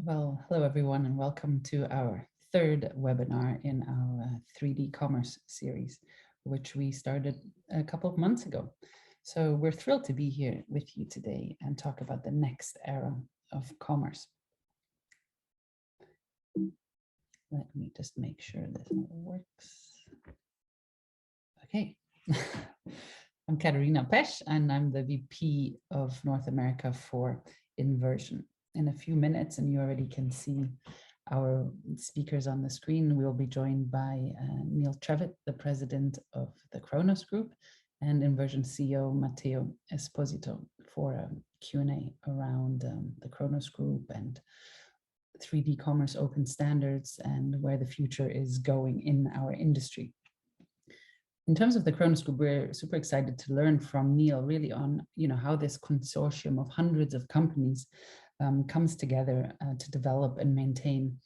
Well, hello everyone, and welcome to our third webinar in our 3D commerce series, which we started a couple of months ago. So we're thrilled to be here with you today and talk about the next era of commerce. Let me just make sure this works. Okay. I'm Katharina Pesch, and I'm the VP of North America for Invrsion. In a few minutes, and you already can see our speakers on the screen, we'll be joined by Neil Trevett, the president of the Khronos Group, and Invrsion CEO Matteo Esposito for a Q&A around the Khronos Group and 3D commerce open standards and where the future is going in our industry. In terms of the Khronos Group, we're super excited to learn from Neil really on how this consortium of hundreds of companies comes together to develop and maintain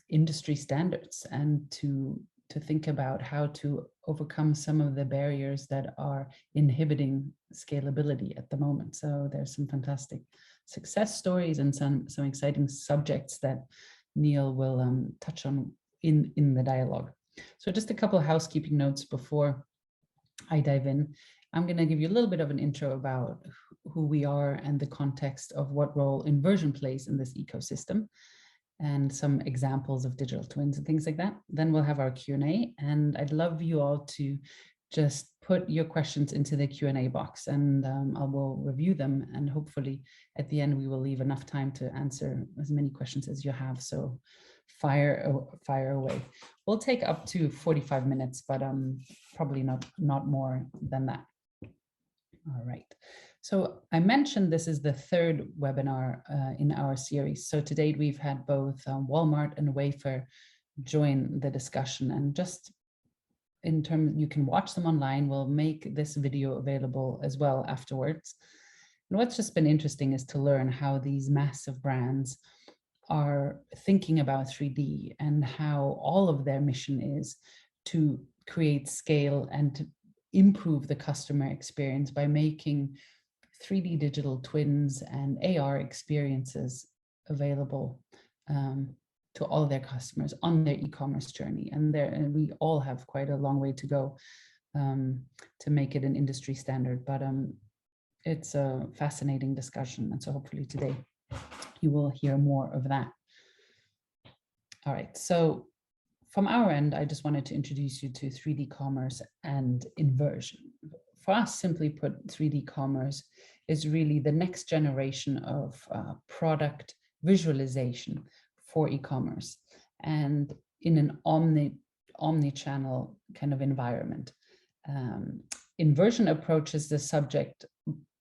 industry standards and to think about how to overcome some of the barriers that are inhibiting scalability at the moment. So there's some fantastic success stories and some exciting subjects that Neil will touch on in the dialogue. So just a couple of housekeeping notes before I dive in. I'm going to give you a little bit of an intro about who we are and the context of what role Invrsion plays in this ecosystem and some examples of digital twins and things like that. Then we'll have our Q&A, and I'd love you all to just put your questions into the Q&A box, and I will review them, and hopefully at the end we will leave enough time to answer as many questions as you have. So fire away. We'll take up to 45 minutes, but probably not more than that. All right. So I mentioned this is the third webinar in our series. So to date, we've had both Walmart and Wayfair join the discussion, and just in terms, you can watch them online. We'll make this video available as well afterwards. And what's just been interesting is to learn how these massive brands are thinking about 3D and how all of their mission is to create scale and to improve the customer experience by making 3D digital twins and AR experiences available to all their customers on their e-commerce journey. And we all have quite a long way to go to make it an industry standard, but it's a fascinating discussion. And so hopefully today you will hear more of that. All right, so from our end, I just wanted to introduce you to 3D commerce and Invrsion. For us, simply put, 3D commerce is really the next generation of product visualization for e-commerce and in an omni-channel kind of environment. Invrsion approaches the subject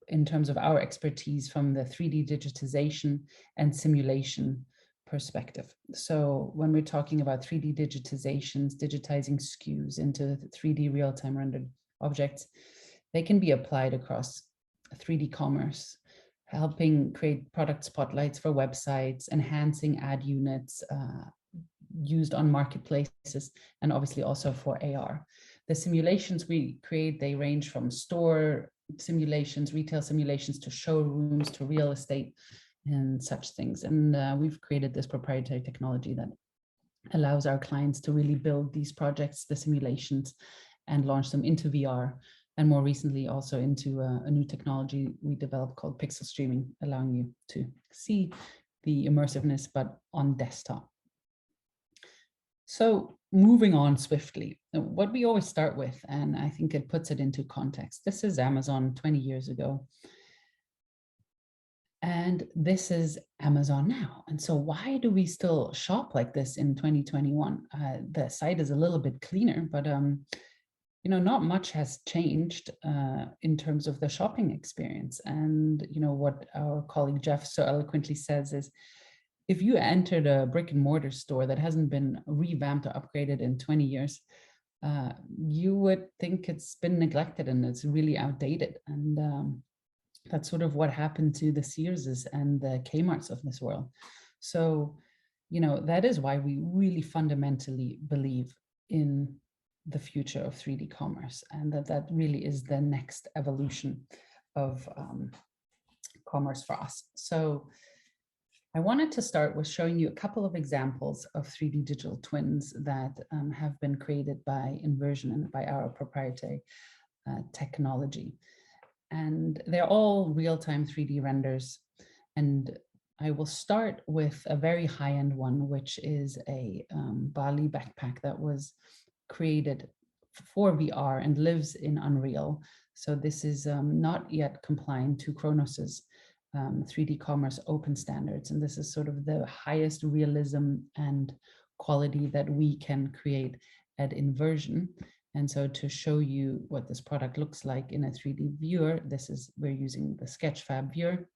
in terms of our expertise from the 3D digitization and simulation perspective. So when we're talking about 3D digitizations, digitizing SKUs into 3D real-time rendered objects, they can be applied across 3D commerce, helping create product spotlights for websites, enhancing ad units used on marketplaces, and obviously also for AR. The simulations we create, they range from store simulations, retail simulations, to showrooms, to real estate and such things. And we've created this proprietary technology that allows our clients to really build these projects, the simulations, and launch them into VR. And more recently also into a new technology we developed called pixel streaming, allowing you to see the immersiveness, but on desktop. So moving on swiftly, what we always start with, and I think it puts it into context, this is Amazon 20 years ago. And this is Amazon now. And so why do we still shop like this in 2021? The site is a little bit cleaner, but not much has changed in terms of the shopping experience. And what our colleague Jeff so eloquently says is, if you entered a brick and mortar store that hasn't been revamped or upgraded in 20 years, you would think it's been neglected and it's really outdated. And that's sort of what happened to the Searses and the Kmarts of this world. So, that is why we really fundamentally believe in the future of 3D commerce, and that really is the next evolution of commerce for us. So I wanted to start with showing you a couple of examples of 3D digital twins that have been created by Invrsion and by our proprietary technology. And they're all real-time 3D renders. And I will start with a very high-end one, which is a Bali backpack that was created for VR and lives in Unreal. So this is not yet compliant to Khronos's 3D commerce open standards. And this is sort of the highest realism and quality that we can create at Invrsion. And so to show you what this product looks like in a 3D viewer, we're using the Sketchfab viewer.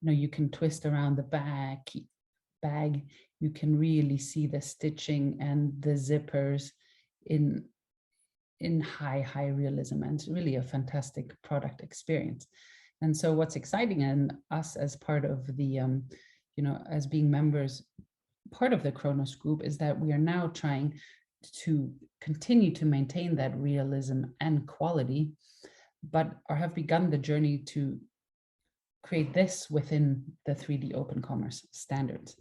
You know, you can twist around the bag, you can really see the stitching and the zippers in high realism, and it's really a fantastic product experience. And so what's exciting, and us as part of the, you know, as being members, part of the Khronos group, is that we are now trying to continue to maintain that realism and quality, but have begun the journey to create this within the 3D open commerce standards.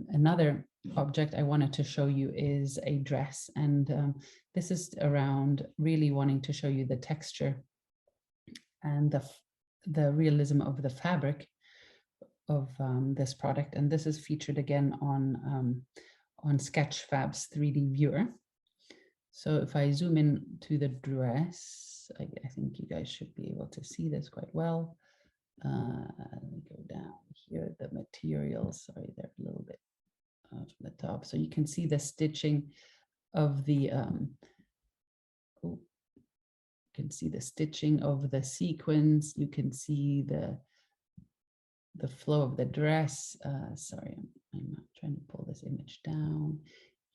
Another object I wanted to show you is a dress, and this is around really wanting to show you the texture and the realism of the fabric of this product. And this is featured again on Sketchfab's 3D viewer. So if I zoom in to the dress, I think you guys should be able to see this quite well. Let me go down here, the materials, sorry, they're a little bit from the top. So you can see the stitching of the, you can see the stitching of the sequins. You can see the flow of the dress. Sorry, I'm trying to pull this image down.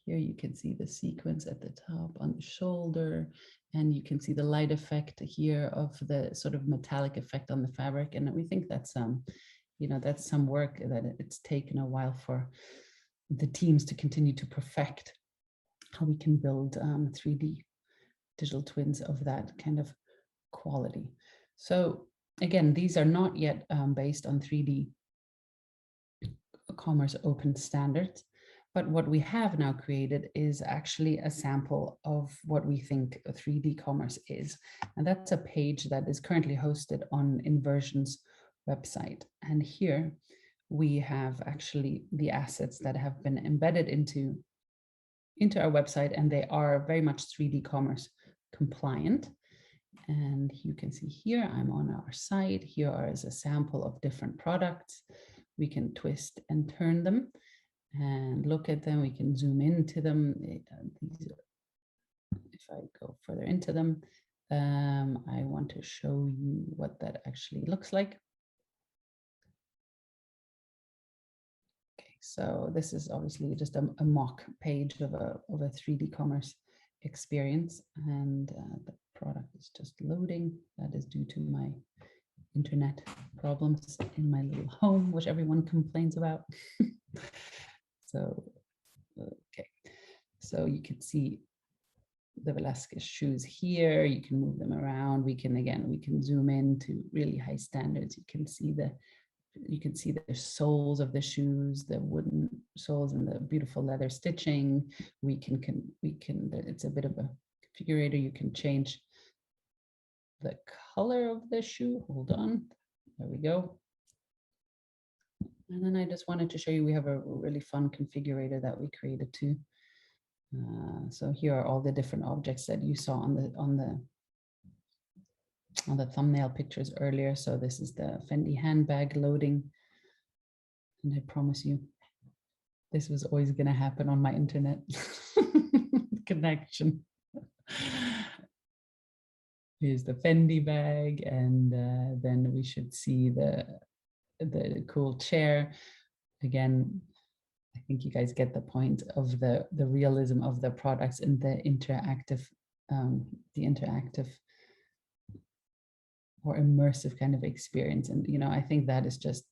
Here you can see the sequins at the top on the shoulder, and you can see the light effect here of the sort of metallic effect on the fabric. And we think that's you know, that's some work that it's taken a while for the teams to continue to perfect how we can build 3D digital twins of that kind of quality. So again, these are not yet based on 3D commerce open standards, but what we have now created is actually a sample of what we think a 3D commerce is. And that's a page that is currently hosted on Invrsion's website. And here we have actually the assets that have been embedded into our website, and they are very much 3D commerce compliant. And you can see here, I'm on our site. Here is a sample of different products. We can twist and turn them and look at them. We can zoom into them. If I go further into them, I want to show you what that actually looks like. Okay, so this is obviously just a mock page of a 3D commerce experience, and the product is just loading. That is due to my internet problems in my little home, which everyone complains about. So, okay, so you can see the Velasquez shoes here. You can move them around. We can zoom in to really high standards. You can see the soles of the shoes, the wooden soles, and the beautiful leather stitching. It's a bit of a configurator. You can change the color of the shoe. Hold on, there we go. And then I just wanted to show you, we have a really fun configurator that we created too. So here are all the different objects that you saw on the thumbnail pictures earlier. So this is the Fendi handbag loading. And I promise you, this was always going to happen on my internet connection. Here's the Fendi bag, and then we should see the cool chair. Again, I think you guys get the point of the realism of the products and the interactive or immersive kind of experience. And, you know, I think that is just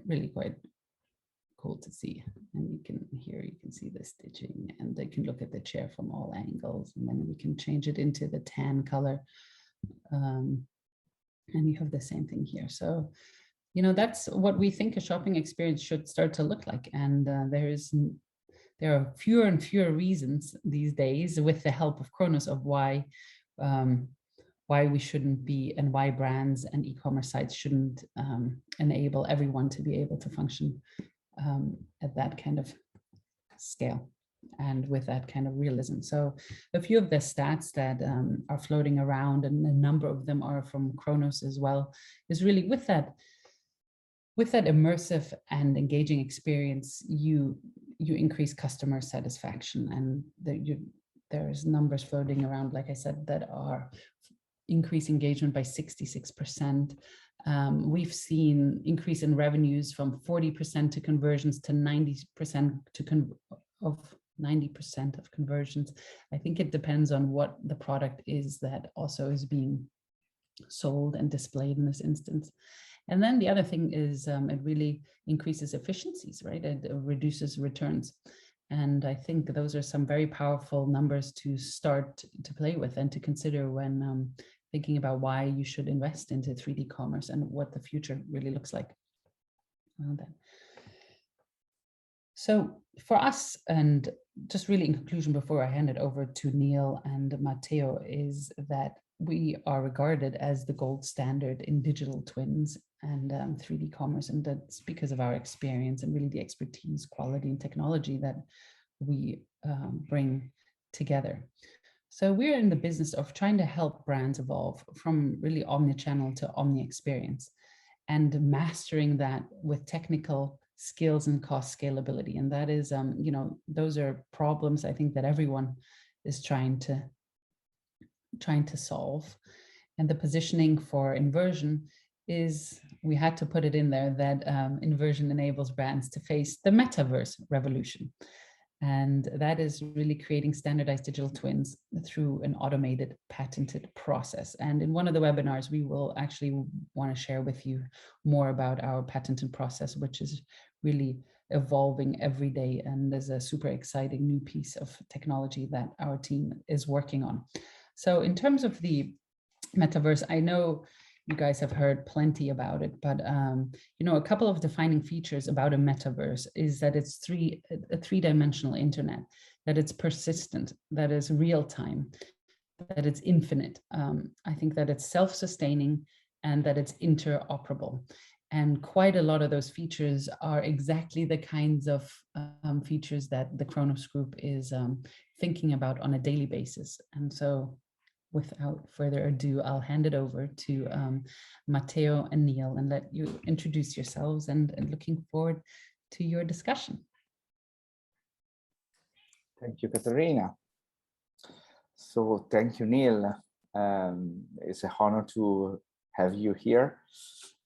really quite cool to see. And you can see the stitching, and they can look at the chair from all angles, and then we can change it into the tan color. And you have the same thing here. So that's what we think a shopping experience should start to look like. And there are fewer and fewer reasons these days, with the help of Khronos, of why we shouldn't be, and why brands and e-commerce sites shouldn't enable everyone to be able to function at that kind of scale and with that kind of realism. So a few of the stats that are floating around, and a number of them are from Khronos as well, is really with that immersive and engaging experience, you increase customer satisfaction. And there's numbers floating around, like I said, that are increase engagement by 66%. We've seen increase in revenues from 40% to conversions to 90% of 90% of conversions. I think it depends on what the product is that also is being sold and displayed in this instance. And then the other thing is it really increases efficiencies, right? It reduces returns. And I think those are some very powerful numbers to start to play with and to consider when thinking about why you should invest into 3D commerce and what the future really looks like. So for us, and just really in conclusion before I hand it over to Neil and Matteo, is that we are regarded as the gold standard in digital twins and 3D commerce. And that's because of our experience and really the expertise, quality, and technology that we bring together. So we're in the business of trying to help brands evolve from really omnichannel to omni experience, and mastering that with technical skills and cost scalability. And that is, those are problems I think that everyone is trying to solve. And the positioning for Invrsion is, we had to put it in there, that Invrsion enables brands to face the Metaverse revolution. And that is really creating standardized digital twins through an automated, patented process. And in one of the webinars, we will actually want to share with you more about our patented process, which is really evolving every day. And there's a super exciting new piece of technology that our team is working on. So in terms of the Metaverse, I know you guys have heard plenty about it, but a couple of defining features about a metaverse is that it's a three-dimensional internet, that it's persistent, that is real time, that it's infinite. I think that it's self-sustaining, and that it's interoperable. And quite a lot of those features are exactly the kinds of features that the Khronos Group is thinking about on a daily basis. And so, without further ado, I'll hand it over to Matteo and Neil and let you introduce yourselves, and looking forward to your discussion. Thank you, Katharina. So thank you, Neil. It's an honor to have you here.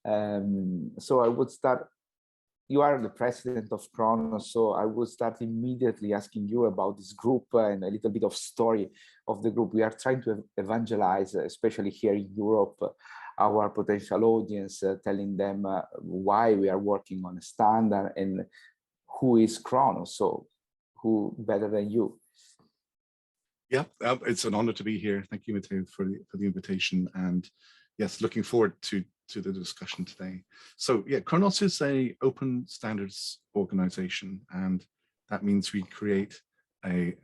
So I would start. You are the president of Khronos, so I will start immediately asking you about this group and a little bit of story of the group. We are trying to evangelize, especially here in Europe, our potential audience, telling them why we are working on a standard and who is Khronos. So who better than you? Yeah, it's an honor to be here. Thank you, Matteo, for the invitation. And yes, looking forward to the discussion today. So yeah, Khronos is a open standards organization, and that means we create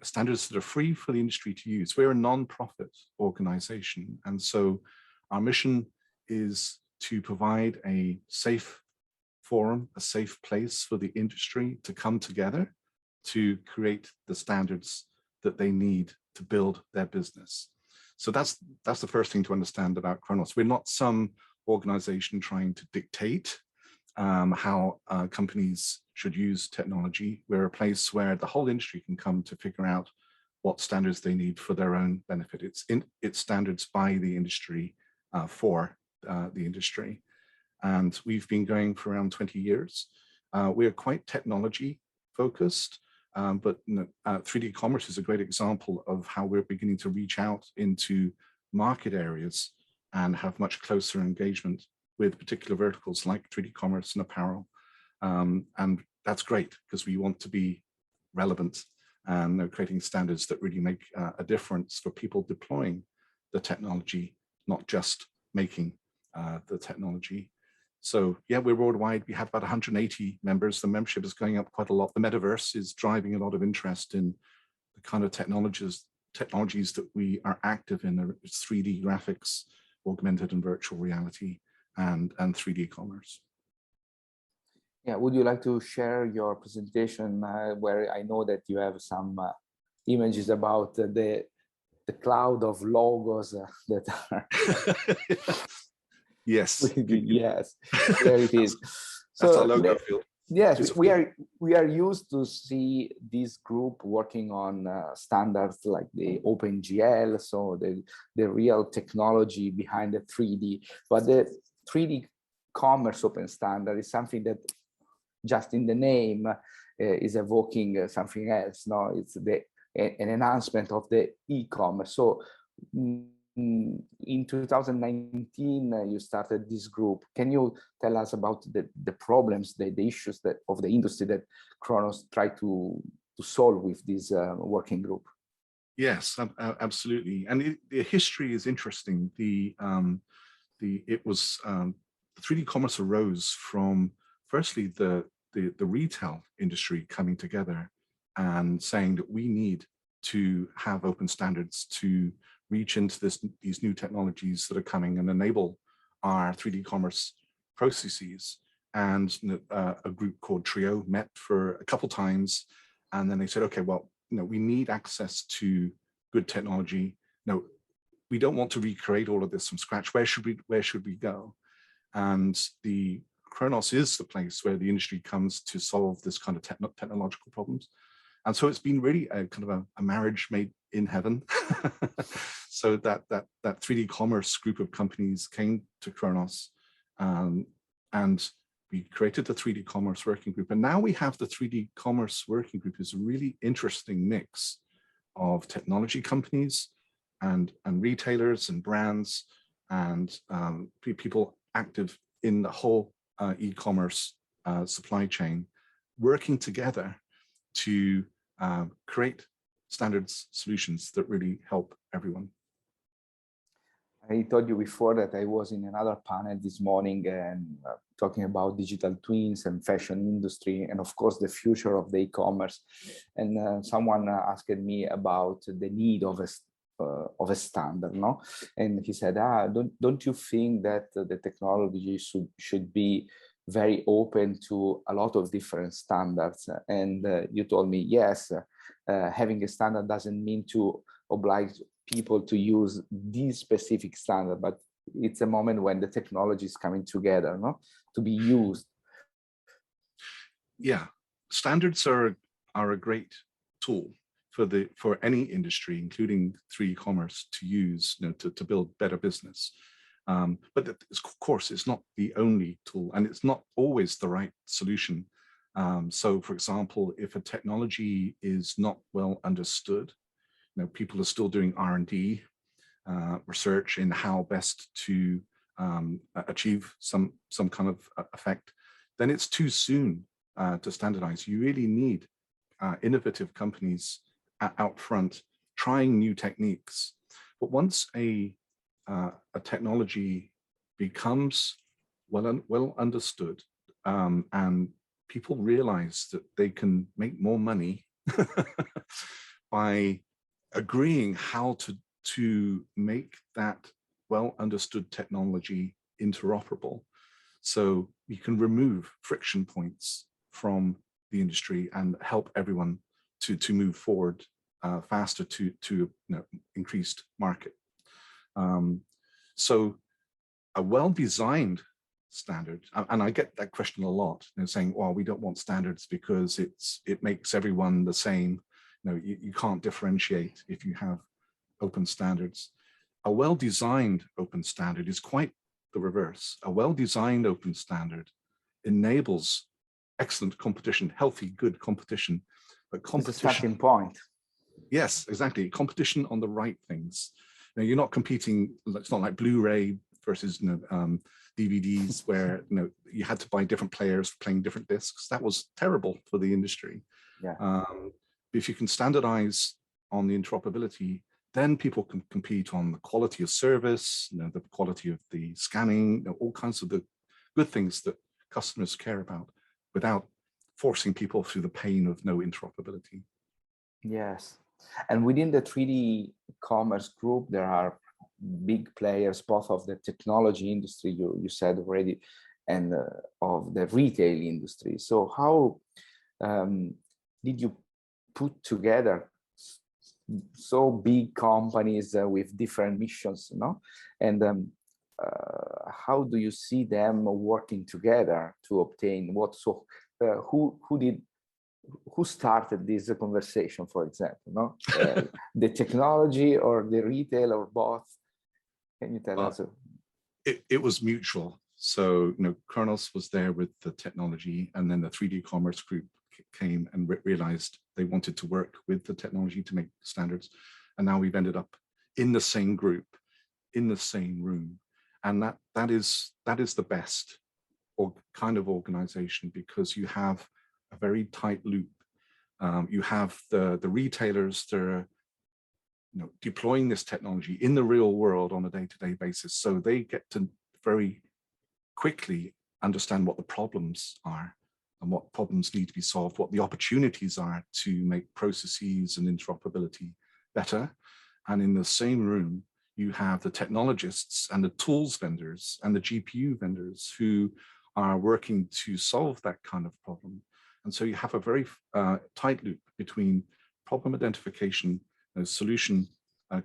standards that are free for the industry to use. We're a non-profit organization, and so our mission is to provide a safe forum, a safe place for the industry to come together to create the standards that they need to build their business. So that's the first thing to understand about Khronos. We're not some organization trying to dictate how companies should use technology. We're a place where the whole industry can come to figure out what standards they need for their own benefit. It's standards by the industry for the industry. And we've been going for around 20 years. We are quite technology focused, but 3D commerce is a great example of how we're beginning to reach out into market areas and have much closer engagement with particular verticals like 3D commerce and apparel. And that's great because we want to be relevant and creating standards that really make a difference for people deploying the technology, not just making the technology. So yeah, we're worldwide. We have about 180 members. The membership is going up quite a lot. The Metaverse is driving a lot of interest in the kind of technologies that we are active in. It's 3D graphics, augmented and virtual reality, and 3D commerce. Yeah, would you like to share your presentation where I know that you have some images about the cloud of logos that are yes. Yes, there it is. That's our logo field. Yes, we are used to see this group working on standards like the OpenGL, so the real technology behind the 3D. But the 3D commerce open standard is something that just in the name is evoking something else. No, it's an enhancement of the e-commerce. So in 2019, you started this group. Can you tell us about the problems, the issues of the industry that Khronos tried to solve with this working group? Yes, absolutely. And the history is interesting. The 3D commerce arose from firstly the retail industry coming together and saying that we need to have open standards to reach into these new technologies that are coming and enable our 3D commerce processes. And a group called Trio met for a couple times, and then they said, okay, well, we need access to good technology. No, we don't want to recreate all of this from scratch. Where should we go? And the Khronos is the place where the industry comes to solve this kind of technological problems. And so it's been really a kind of a marriage made in heaven. So that 3D commerce group of companies came to Khronos, and we created the 3D commerce working group. And now we have the 3D commerce working group is a really interesting mix of technology companies and retailers and brands and people active in the whole e-commerce supply chain, working together to create standards solutions that really help everyone. I told you before that I was in another panel this morning and talking about digital twins and fashion industry, and of course the future of the e-commerce. And someone asked me about the need of a standard, no? And he said, don't you think that the technology should be very open to a lot of different standards? And you told me, yes, having a standard doesn't mean to oblige people to use this specific standard, but it's a moment when the technology is coming together, no, to be used. Yeah, standards are a great tool for any industry, including 3D commerce, to use, to build better business. But of course, it's not the only tool, and it's not always the right solution. So, for example, if a technology is not well understood, people are still doing R&D research in how best to achieve some kind of effect, then it's too soon to standardize. You really need innovative companies out front trying new techniques. But once a technology becomes well understood, and people realize that they can make more money by agreeing how to make that well understood technology interoperable, so you can remove friction points from the industry and help everyone to move forward faster to increased market. So a well-designed standard, and I get that question a lot, saying, well, we don't want standards because it makes everyone the same. You can't differentiate if you have open standards. A well-designed open standard is quite the reverse. A well-designed open standard enables excellent competition, healthy, good competition, but competition. It's a starting point. Yes, exactly. Competition on the right things. You're not competing. It's not like Blu-ray versus DVDs where you had to buy different players playing different discs. That was terrible for the industry. Yeah. If you can standardize on the interoperability, then people can compete on the quality of service, the quality of the scanning, all kinds of the good things that customers care about without forcing people through the pain of no interoperability. Yes. And within the 3D commerce group, there are big players, both of the technology industry, you said already, and of the retail industry. So how did you put together so big companies with different missions, no? And how do you see them working together to obtain what? So who started this conversation, for example, no? The technology or the retail or both? Can you tell us? It was mutual. So, Khronos was there with the technology, and then the 3D commerce group came and realized they wanted to work with the technology to make standards. And now we've ended up in the same group, in the same room. And that is the best kind of organization, because you have a very tight loop. You have the retailers that are deploying this technology in the real world on a day-to-day basis. So they get to very quickly understand what the problems are and what problems need to be solved, what the opportunities are to make processes and interoperability better. And in the same room, you have the technologists and the tools vendors and the GPU vendors who are working to solve that kind of problem. And so you have a very tight loop between problem identification, solution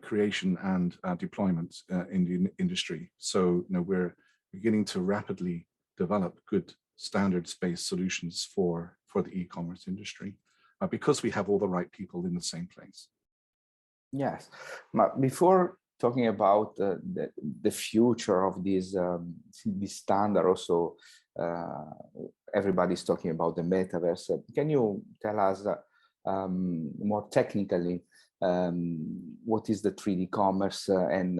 creation, and deployment in the industry. So we're beginning to rapidly develop good standards-based solutions for the e-commerce industry because we have all the right people in the same place. Yes, but before talking about the future of this standard, also everybody's talking about the metaverse. Can you tell us more technically what is the 3D commerce and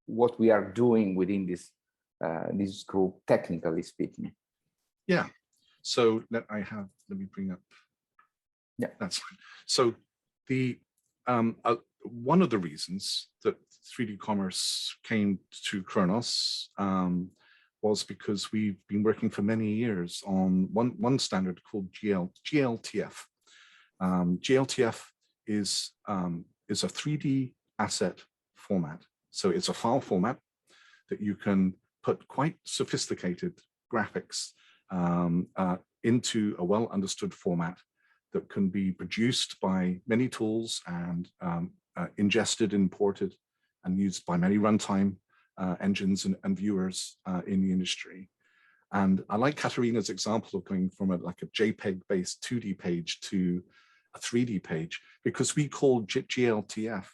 what we are doing within this group, technically speaking? Yeah. So let me bring up. Yeah, that's fine. So the one of the reasons that 3D commerce came to Khronos was because we've been working for many years on one standard called GLTF. GLTF is a 3D asset format. So it's a file format that you can put quite sophisticated graphics into a well understood format that can be produced by many tools and ingested, imported, and used by many runtime engines and viewers in the industry. And I like Katharina's example of going from a JPEG-based 2D page to a 3D page, because we call GLTF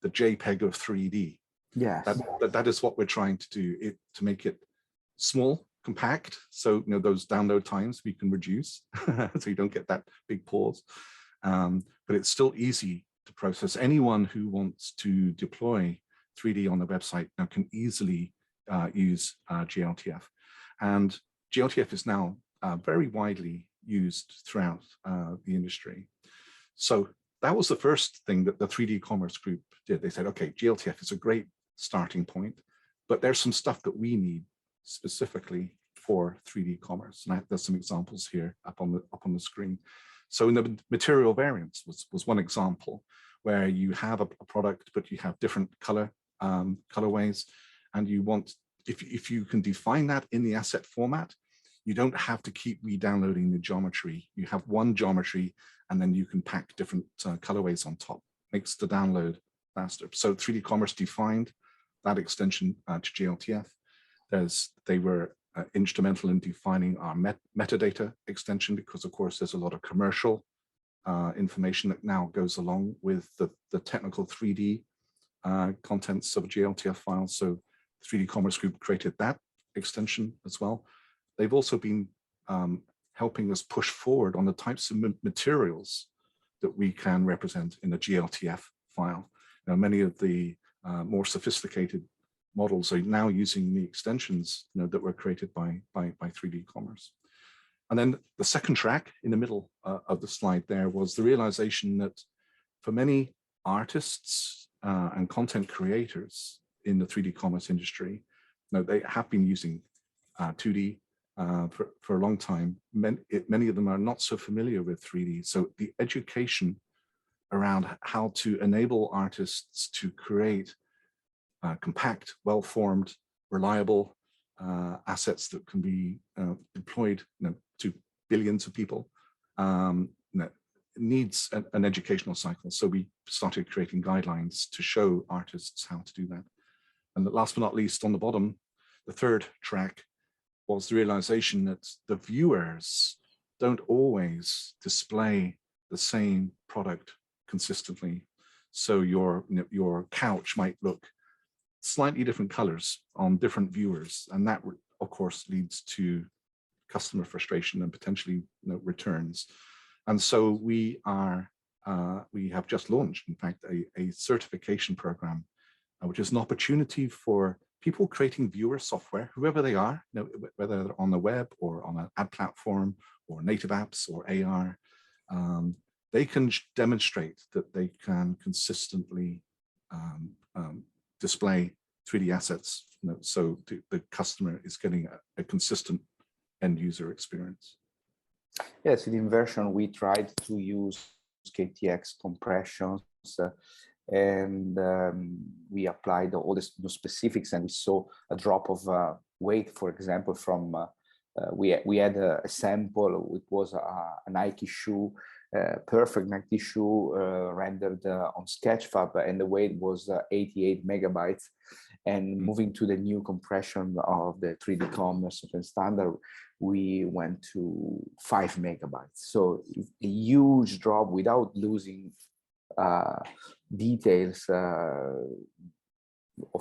the JPEG of 3D. Yes. That is what we're trying to do, to make it small, compact, so those download times we can reduce, so you don't get that big pause. But it's still easy to process. Anyone who wants to deploy 3D on the website now can easily use GLTF. And GLTF is now very widely used throughout the industry. So that was the first thing that the 3D commerce group did. They said, okay, GLTF is a great starting point, but there's some stuff that we need specifically for 3D commerce. And there's some examples here up on the screen. So in the material variants was one example, where you have a product, but you have different colorways, and you want, if you can define that in the asset format, you don't have to keep re-downloading the geometry. You have one geometry, and then you can pack different colorways on top. Makes the download faster. So 3D commerce defined that extension to GLTF. They were instrumental in defining our metadata extension, because of course there's a lot of commercial information that now goes along with the technical 3D contents of a GLTF file. So 3D Commerce Group created that extension as well. They've also been helping us push forward on the types of materials that we can represent in a GLTF file. Now, many of the more sophisticated models are now using the extensions that were created by 3D Commerce. And then the second track in the middle of the slide there was the realization that for many artists and content creators in the 3D commerce industry, they have been using 2D for a long time. Many of them are not so familiar with 3D. So the education around how to enable artists to create compact, well-formed, reliable assets that can be deployed to billions of people needs an educational cycle. So we started creating guidelines to show artists how to do that. And last but not least, on the bottom, the third track was the realization that the viewers don't always display the same product consistently. So your couch might look slightly different colors on different viewers, and that of course leads to customer frustration and potentially returns. And so we have just launched, in fact, a certification program, which is an opportunity for people creating viewer software, whoever they are, whether they're on the web or on an ad platform or native apps or AR, they can demonstrate that they can consistently display 3D assets, so the customer is getting a consistent end user experience. Yes, in Invrsion, we tried to use KTX compressions and we applied all the specifics, and we saw a drop of weight, for example, from we had a sample. It was a Nike shoe, perfect Nike shoe rendered on Sketchfab, and the weight was 88 megabytes. And moving to the new compression of the 3D commerce standard, we went to 5 megabytes. So a huge drop without losing details. Of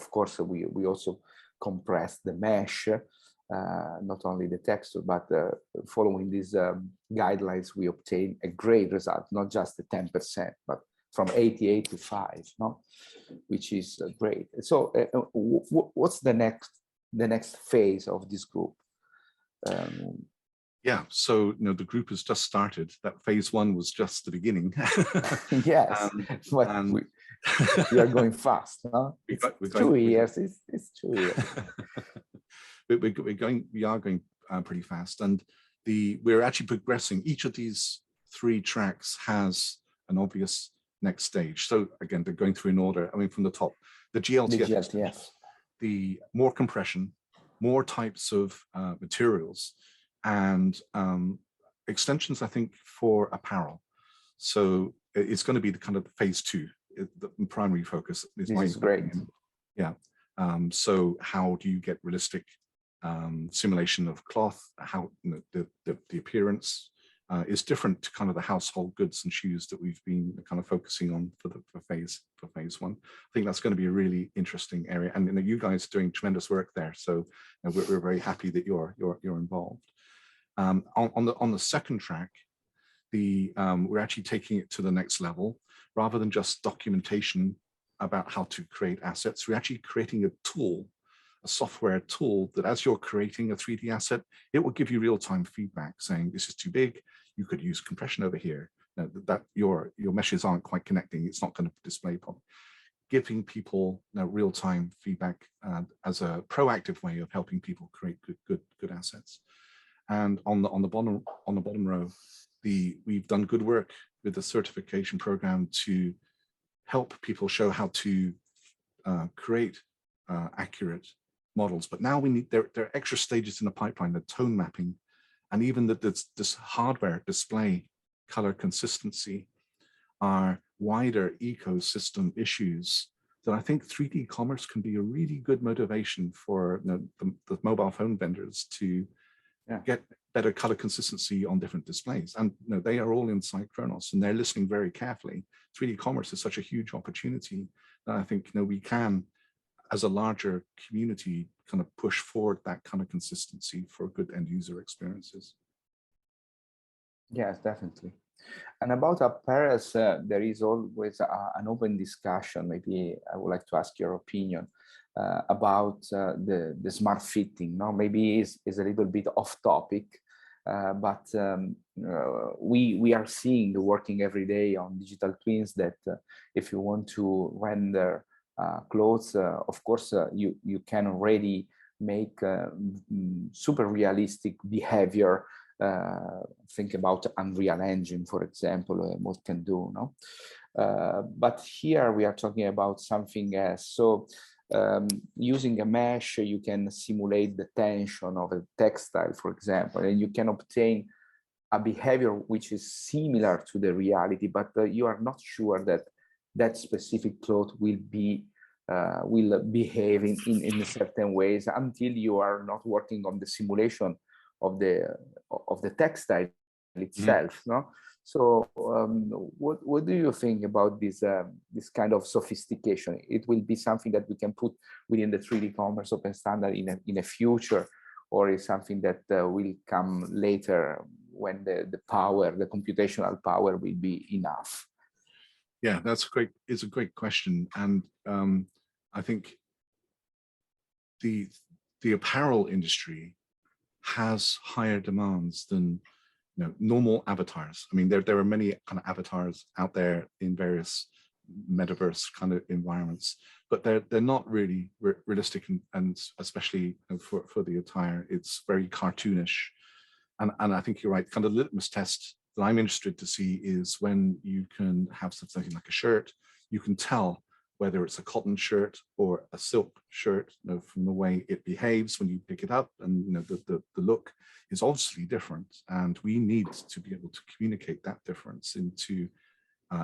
course, we also compressed the mesh, not only the texture, but following these guidelines, we obtained a great result, not just the 10%, but from 88 to 5, no? Which is great. So what's the next phase of this group? Yeah, so the group has just started. That phase 1 was just the beginning. Yes, but we are going fast, no? It's 2 years. It's 2 years. we are going pretty fast, and we're actually progressing. Each of these 3 tracks has an obvious next stage. So again, they're going through in order. I mean, from the top, the GLTF, the more compression, more types of materials, and extensions, I think, for apparel. So it's going to be the kind of phase 2. The primary focus is this is great. Yeah. So how do you get realistic simulation of cloth? How the appearance is different to kind of the household goods and shoes that we've been kind of focusing on for phase 1. I think that's going to be a really interesting area, and you guys are doing tremendous work there. So we're very happy that you're involved. On the second track, we're actually taking it to the next level. Rather than just documentation about how to create assets, we're actually creating a tool, a software tool that as you're creating a 3D asset, it will give you real-time feedback saying this is too big, you could use compression over here, that your meshes aren't quite connecting, it's not going to display properly. Giving people real-time feedback as a proactive way of helping people create good assets. And on the bottom row, we've done good work with the certification program to help people show how to create accurate models. But now there are extra stages in the pipeline, the tone mapping, and even this hardware display color consistency are wider ecosystem issues that I think 3D commerce can be a really good motivation for the mobile phone vendors to get better color consistency on different displays. And they are all inside Khronos, and they're listening very carefully. 3D commerce is such a huge opportunity that I think we can, as a larger community, kind of push forward that kind of consistency for good end user experiences. Yes, definitely. And about apparels, there is always an open discussion. Maybe I would like to ask your opinion about the smart fitting. Now, maybe is a little bit off topic, but we are seeing working every day on digital twins that if you want to render clothes, of course, you can already make super realistic behavior. Think about Unreal Engine, for example, what can do, no? But here we are talking about something else. So using a mesh, you can simulate the tension of a textile, for example, and you can obtain a behavior which is similar to the reality, but you are not sure that that specific cloth will behave in certain ways until you are not working on the simulation of the textile itself. No, so what do you think about this kind of sophistication? It will be something that we can put within the 3D commerce open standard in a future, or is something that will come later when the computational power will be enough? Yeah, that's great. It's a great question, and I think the apparel industry has higher demands than normal avatars. I mean, there are many kind of avatars out there in various metaverse kind of environments, but they're not really realistic, and especially for the attire, it's very cartoonish. And I think you're right. Kind of the litmus test that I'm interested to see is when you can have something like a shirt, you can tell whether it's a cotton shirt or a silk shirt, from the way it behaves when you pick it up, and the look is obviously different, and we need to be able to communicate that difference into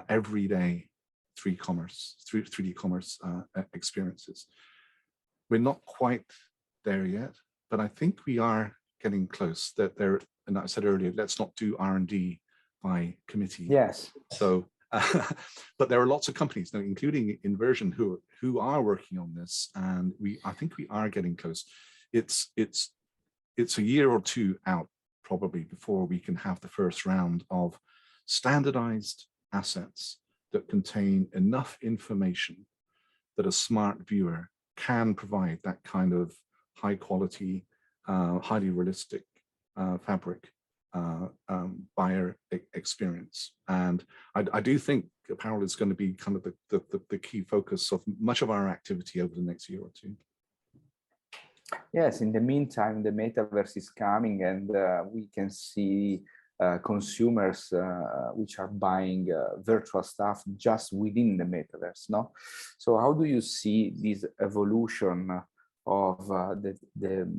everyday 3D commerce experiences. We're not quite there yet, but I think we are getting close. And I said earlier, let's not do R&D by committee. Yes. So, but there are lots of companies now, including Invrsion, who are working on this, and I think we are getting close. It's a year or two out probably before we can have the first round of standardized assets that contain enough information that a smart viewer can provide that kind of high quality, highly realistic fabric buyer experience. And I do think apparel is going to be kind of the key focus of much of our activity over the next year or two. Yes, in the meantime, the metaverse is coming, and we can see consumers which are buying virtual stuff just within the metaverse, no? So how do you see this evolution of the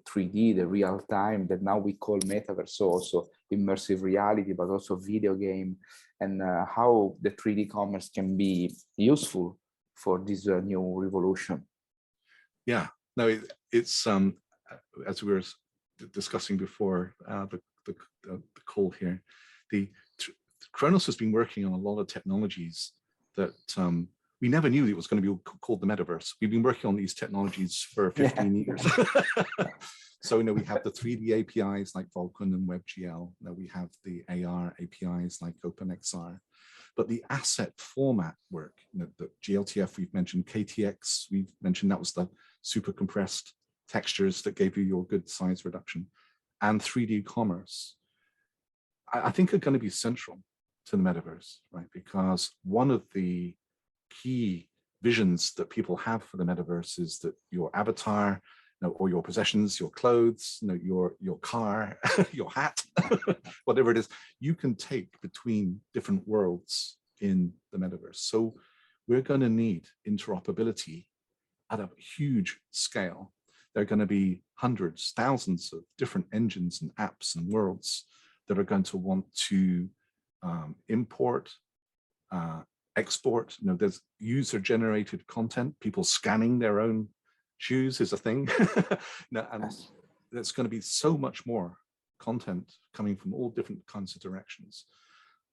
3D, the real time that now we call metaverse, so also immersive reality, but also video game, and how the 3D commerce can be useful for this new revolution? Yeah, no, it's as we were discussing before the call here, the Khronos has been working on a lot of technologies that we never knew it was going to be called the metaverse. We've been working on these technologies for 15 years. So we have the 3D APIs like Vulkan and WebGL. Now we have the AR APIs like OpenXR. But the asset format work, the GLTF we've mentioned, KTX we've mentioned, that was the super compressed textures that gave you your good size reduction, and 3D commerce, I think are going to be central to the metaverse, right? Because one of the key visions that people have for the metaverse is that your avatar, or your possessions, your clothes, your car, your hat, whatever it is, you can take between different worlds in the metaverse. So we're going to need interoperability at a huge scale. There are going to be hundreds, thousands of different engines and apps and worlds that are going to want to import, export. There's user-generated content, people scanning their own shoes is a thing. And there's going to be so much more content coming from all different kinds of directions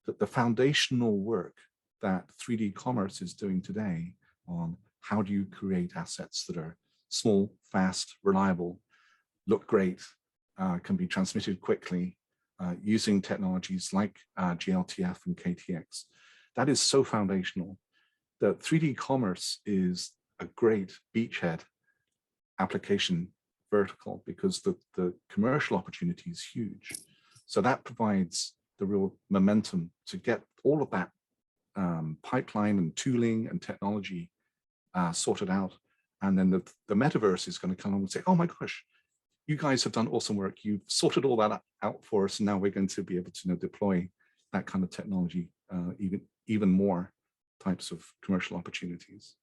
that the foundational work that 3D commerce is doing today on how do you create assets that are small, fast, reliable, look great, can be transmitted quickly, using technologies like GLTF and KTX. That is so foundational that 3D commerce is a great beachhead application vertical, because the commercial opportunity is huge. So that provides the real momentum to get all of that pipeline and tooling and technology sorted out And then the metaverse is going to come along and say, oh my gosh, you guys have done awesome work. You've sorted all that out for us. And now we're going to be able to deploy that kind of technology, even more types of commercial opportunities.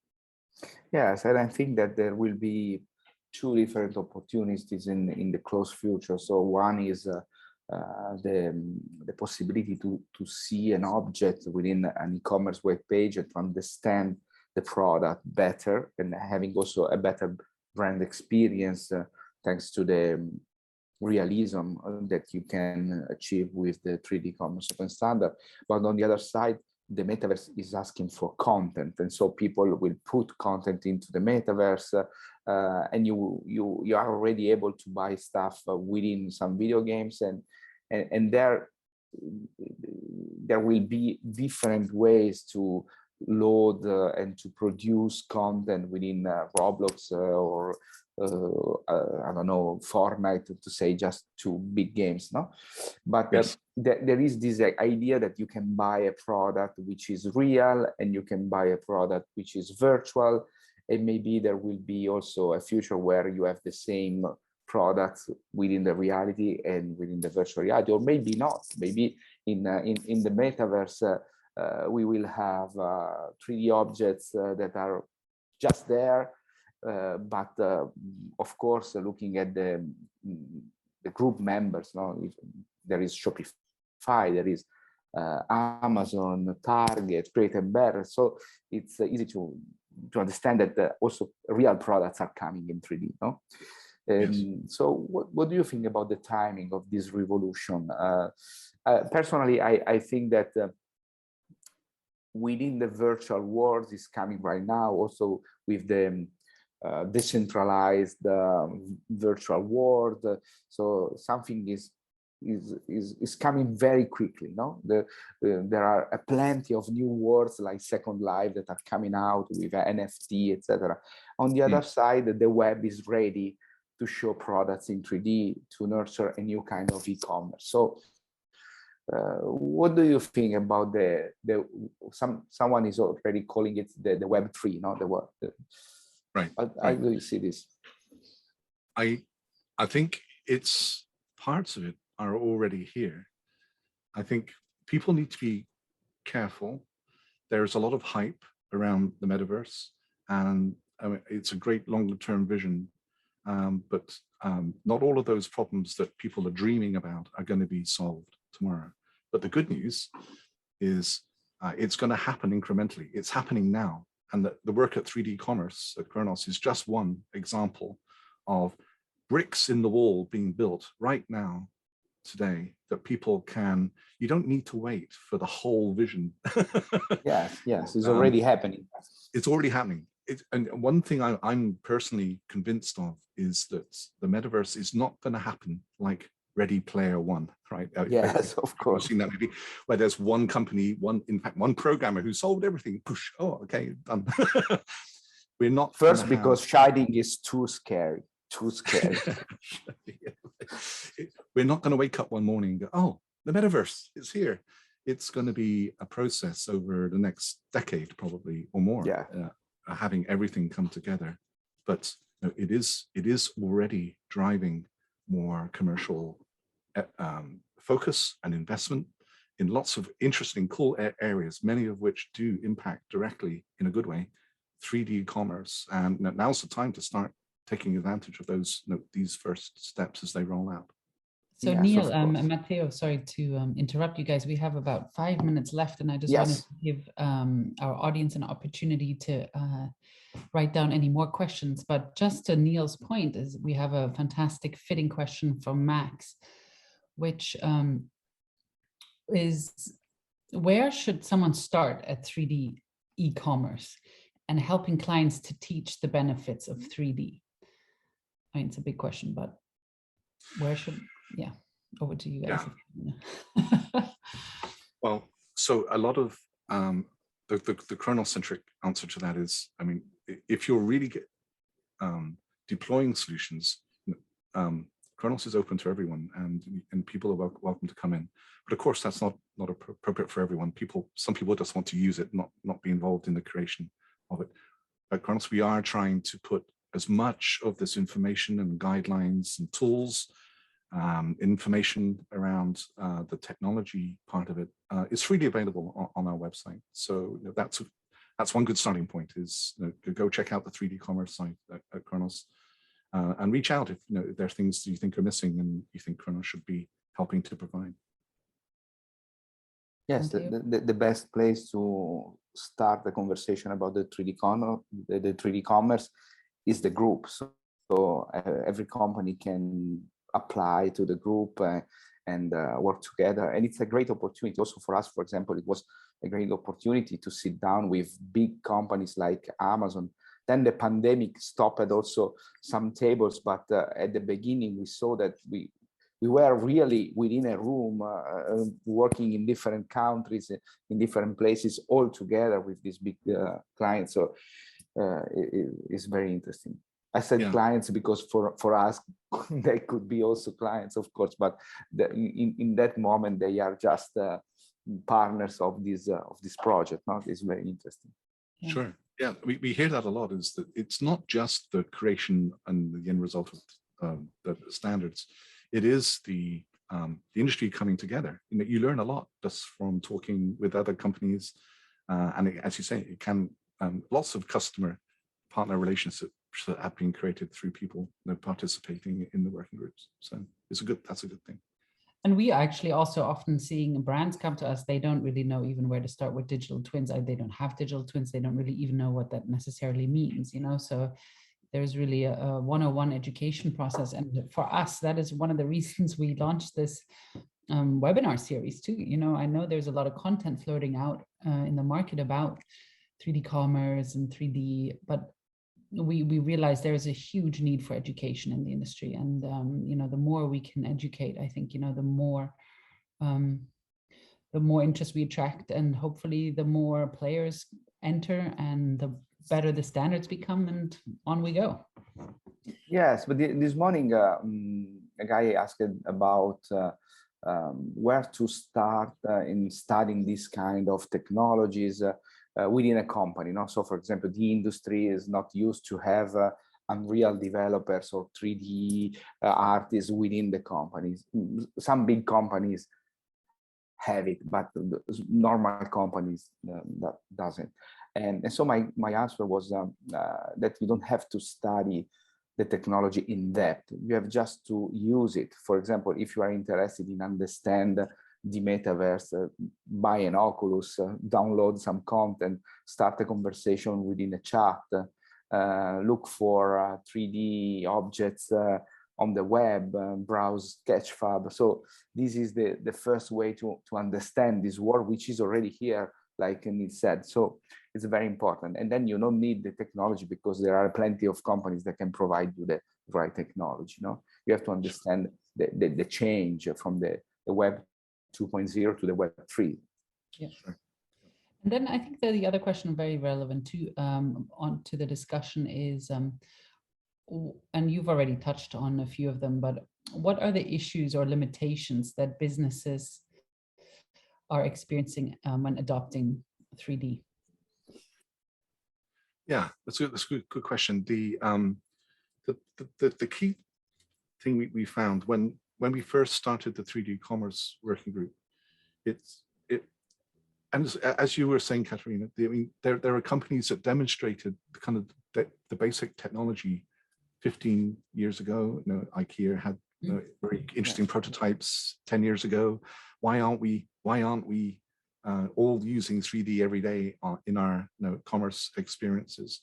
Yes, and I think that there will be two different opportunities in the close future. So one is the possibility to see an object within an e-commerce web page and to understand the product better, and having also a better brand experience thanks to the realism that you can achieve with the 3D commerce open standard. But on the other side, the metaverse is asking for content, and so people will put content into the metaverse, and you are already able to buy stuff within some video games, and there will be different ways to load and to produce content within Roblox or I don't know, Fortnite, to say just two big games, no? But yes. There is this idea that you can buy a product which is real and you can buy a product which is virtual, and maybe there will be also a future where you have the same products within the reality and within the virtual reality, or maybe not. Maybe in the metaverse we will have 3D objects that are just there. But of course, looking at the group members, no, if there is Shopify, there is Amazon, Target, Crate and Bear. So it's easy to understand that also real products are coming in 3D. No, Yes. So what do you think about the timing of this revolution? Personally, I think that within the virtual world is coming right now, also with the decentralized virtual world. So something is coming very quickly. No, there are plenty of new words like Second Life that are coming out with NFT, etc. On the other side, the web is ready to show products in 3D to nurture a new kind of e-commerce. So what do you think about someone is already calling it the Web 3, no? Right. How do you see this? I think it's parts of it are already here. I think people need to be careful. There's a lot of hype around the metaverse, and I mean, it's a great longer-term vision, but not all of those problems that people are dreaming about are going to be solved tomorrow. But the good news is it's going to happen incrementally. It's happening now. And the work at 3D Commerce at Khronos is just one example of bricks in the wall being built right now, today, that people can, you don't need to wait for the whole vision. Yes, it's already happening. It's already happening. And one thing I'm personally convinced of is that the metaverse is not going to happen like Ready Player One, right? Yes, of course. I've seen that movie where there's one company, in fact, one programmer who solved everything. Push. Oh, okay, done. We're not first because sharding is too scary. Too scary. We're not going to wake up one morning and go, oh, the metaverse is here. It's going to be a process over the next decade, probably, or more. Yeah. Having everything come together, but it is already driving more commercial focus and investment in lots of interesting, cool areas, many of which do impact directly, in a good way, 3D commerce. And now's the time to start taking advantage of those, these first steps as they roll out. So Yes, Neil and Matteo, sorry to interrupt you guys. We have about 5 minutes left, and I just wanted to give our audience an opportunity to write down any more questions. But just to Neil's point, is we have a fantastic fitting question from Max, which is, where should someone start at 3D e-commerce and helping clients to teach the benefits of 3D? I mean, it's a big question, but where should, over to you guys. Yeah. Well, so a lot of the Khronos-centric answer to that is, I mean, if you're really deploying solutions, Khronos is open to everyone, and people are welcome to come in. But of course, that's not appropriate for everyone. Some people just want to use it, not be involved in the creation of it. at Khronos, we are trying to put as much of this information and guidelines and tools, information around the technology part of it is freely available on our website. So that's one good starting point, is go check out the 3D commerce site at Khronos, and reach out if if there are things you think are missing and you think Khronos should be helping to provide. Yes, the best place to start the conversation about the 3D commerce is the group. So every company can apply to the group and work together. And it's a great opportunity also for us. For example, it was a great opportunity to sit down with big companies like Amazon. Then the pandemic stopped also some tables, but at the beginning we saw that we were really within a room, working in different countries, in different places, all together with these big clients. So it's very interesting. I said clients because for us, they could be also clients, of course, but in that moment, they are just partners of this project. No? It's very interesting. Sure. Yeah, we hear that a lot, is that it's not just the creation and the end result of the standards. It is the industry coming together. You learn a lot just from talking with other companies, and as you say, it can lots of customer partner relationships that have been created through people participating in the working groups. So that's a good thing. And we are actually also often seeing brands come to us. They don't really know even where to start with digital twins. They don't have digital twins. They don't really even know what that necessarily means. So there's really a 101 education process. And for us, that is one of the reasons we launched this webinar series too. I know there's a lot of content floating out in the market about 3D commerce and 3D, but we realize there is a huge need for education in the industry. And, the more we can educate, I think, the more interest we attract, and hopefully the more players enter and the better the standards become, and on we go. Yes, but this morning a guy asked about where to start in studying this kind of technologies within a company. So, for example, the industry is not used to have Unreal developers or 3D artists within the companies. Some big companies have it, but normal companies that doesn't. And so my answer was that you don't have to study the technology in depth. You have just to use it. For example, if you are interested in understand the metaverse, buy an Oculus, download some content, start a conversation within a chat, look for 3D objects on the web, browse Sketchfab. So this is the first way to understand this world, which is already here, like Neil said. So it's very important. And then you don't need the technology because there are plenty of companies that can provide you the right technology. You have to understand the change from the web 2.0 to the web 3. Yeah. And then I think that the other question very relevant to onto the discussion is, and you've already touched on a few of them, but what are the issues or limitations that businesses are experiencing when adopting 3D? Yeah, that's a good question. The key thing we found when we first started the 3D commerce working group, and as you were saying, Katharina, there are companies that demonstrated the basic technology 15 years ago. IKEA had very interesting prototypes 10 years ago. Why aren't we all using 3D every day in our commerce experiences?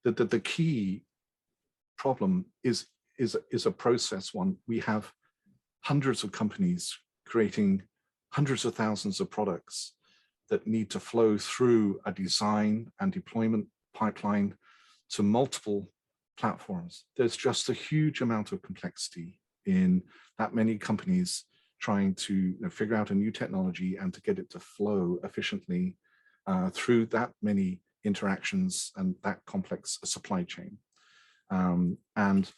The key problem is a process one. We have hundreds of companies creating hundreds of thousands of products that need to flow through a design and deployment pipeline to multiple platforms. There's just a huge amount of complexity in that many companies trying to figure out a new technology and to get it to flow efficiently through that many interactions and that complex supply chain. And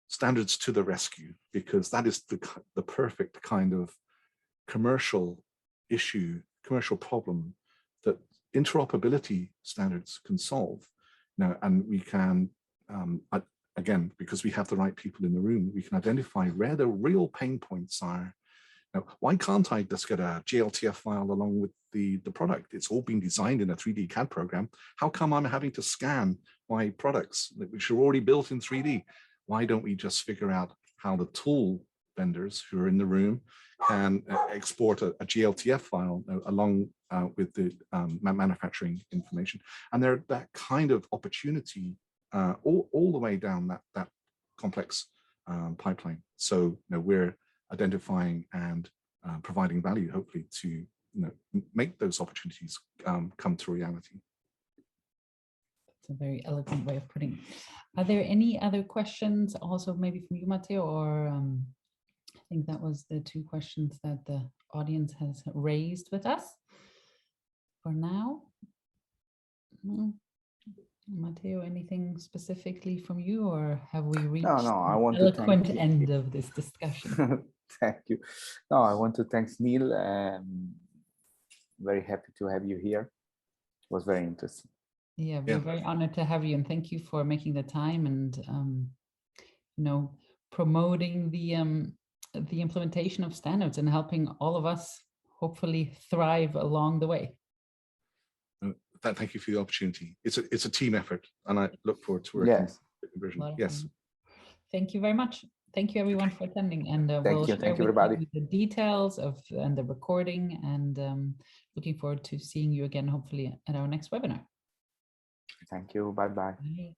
standards to the rescue, because that is the perfect kind of commercial issue, commercial problem that interoperability standards can solve. and we can, again, because we have the right people in the room, we can identify where the real pain points are. Now, why can't I just get a GLTF file along with the product? It's all been designed in a 3D CAD program. How come I'm having to scan my products which are already built in 3D? Why don't we just figure out how the tool vendors who are in the room can export a GLTF file along with the manufacturing information? And that kind of opportunity all the way down that complex pipeline. So we're identifying and providing value, hopefully, to make those opportunities come to reality. That's a very eloquent way of putting it. Are there any other questions also maybe from you, Matteo, or I think that was the two questions that the audience has raised with us for now? No. Matteo, anything specifically from you, or have we reached No, I want the to eloquent thank end of this discussion? Thank you. No, I want to thank Neil. Very happy to have you here. It was very interesting. Yeah, we're very honored to have you, and thank you for making the time and promoting the implementation of standards and helping all of us hopefully thrive along the way. Thank you for the opportunity. It's a team effort, and I look forward to working with Invrsion. Yes. Thank you very much. Thank you everyone for attending, and we'll share thank you, with everybody. you the details and the recording, and looking forward to seeing you again hopefully at our next webinar. Thank you. Bye-bye. Bye.